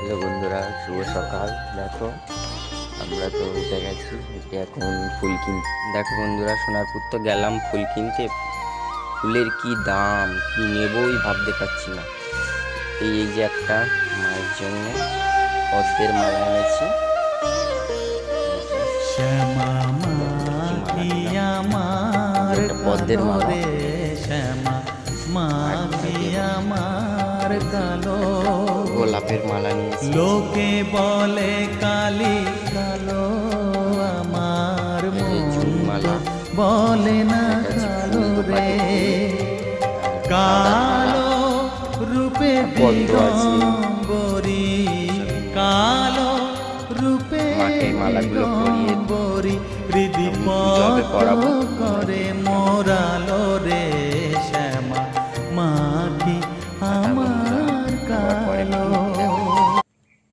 Hello বন্ধুরা, শুভ সকাল। দেখো আমরা তো উঠে গেছি, এটা এখন ফুল কিনতে। দেখো বন্ধুরা, সোনারপুর তো গেলাম ফুল কিনতে। ফুলের কি দাম, কি নেবই ভাবতে পারছি না। এই যে একটা মায়ের জন্য পদ্মের মালা এনেছি। শ্যামা মাখি আমার একটা পদ্মের মালা, শ্যামা মাখি আমার কালো গোলাপের মালা নিয়েছি। লোকে বলে কালি কালো আমার মন মালা বলে না কালো রে, কালো রূপে দিগম্বরী, কালো রূপে দিগম্বরী, হৃদি পদ্ম করে মোরালো রে।